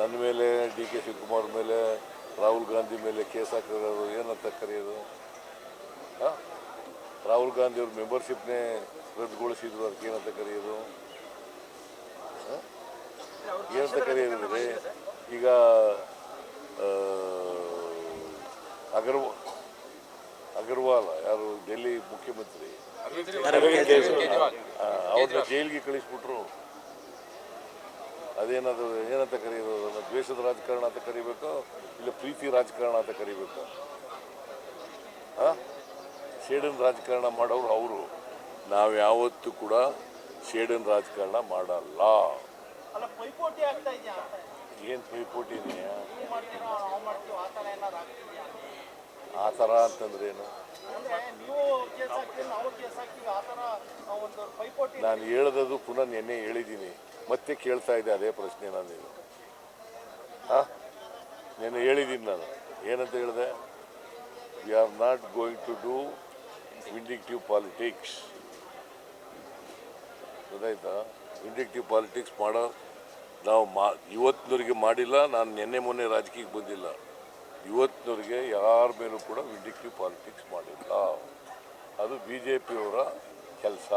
ನನ್ನ ಮೇಲೆ D K Shivakumar ಮೇಲೆ ರಾಹುಲ್ ಗಾಂಧಿ ಮೇಲೆ ಕೇಸ್ ಹಾಕಿರೋದು ಏನಂತ ಕರೆಯೋದು? ರಾಹುಲ್ ಗಾಂಧಿ ಅವ್ರ ಮೆಂಬರ್ಶಿಪ್ನೇ ರದ್ದುಗೊಳಿಸಿದ್ರು, ಅದಕ್ಕೆ ಏನಂತ ಕರೆಯೋದು? ಏನಂತ ಕರೆಯೋದಿದ್ರೆ ಈಗ ಅಗರ್ವಾಲ್ ಯಾರು ಡೆಲ್ಲಿ ಮುಖ್ಯಮಂತ್ರಿ ಅವ್ರನ್ನ ಜೈಲಿಗೆ ಕಳಿಸ್ಬಿಟ್ರು. ಅದೇನಾದ್ರು ಏನಂತ ಕರೆಯೋದು? ಅದನ್ನು ದ್ವೇಷದ ರಾಜಕಾರಣ ಅಂತ ಕರಿಬೇಕು, ಇಲ್ಲ ಪ್ರೀತಿ ರಾಜಕಾರಣ ಅಂತ ಕರಿಬೇಕು? ಸೇಡಿನ ರಾಜಕಾರಣ ಮಾಡೋರು ಅವರು. ನಾವು ಯಾವತ್ತೂ ಕೂಡ ಸೇಡಿನ ರಾಜಕಾರಣ ಮಾಡಲ್ಲ. ಏನು ಪೈಪೋಟಿ ಇದೆಯಾ ಆ ಥರ ಅಂತಂದ್ರೇನು? ನಾನು ಹೇಳ್ದದು ಪುನಃ ನೆನ್ನೆ ಹೇಳಿದ್ದೀನಿ, ಮತ್ತೆ ಕೇಳ್ತಾ ಇದ್ದೆ ಅದೇ ಪ್ರಶ್ನೆ. ನಾನು ನೆನ್ನೆ ಹೇಳಿದ್ದೀನಿ. ನಾನು ಏನಂತ ಹೇಳಿದೆ? We are not going to do vindictive politics. ಗೊತ್ತಾಯ್ತಾ? ವಿಂಡಿಕ್ಟಿವ್ ಪಾಲಿಟಿಕ್ಸ್ ಮಾಡೋ ನಾವು ಇವತ್ತಿನವರೆಗೆ ಮಾಡಿಲ್ಲ. ನಾನು ನೆನ್ನೆ ಮೊನ್ನೆ ರಾಜಕೀಯಕ್ಕೆ ಬಂದಿಲ್ಲ. ಇವತ್ತಿನವರೆಗೆ ಯಾರ ಮೇಲೂ ಕೂಡ ವಿಂಡಿಕ್ಟಿವ್ ಪಾಲಿಟಿಕ್ಸ್ ಮಾಡಿಲ್ಲ. ಅದು BJP ಅವರ ಕೆಲಸ.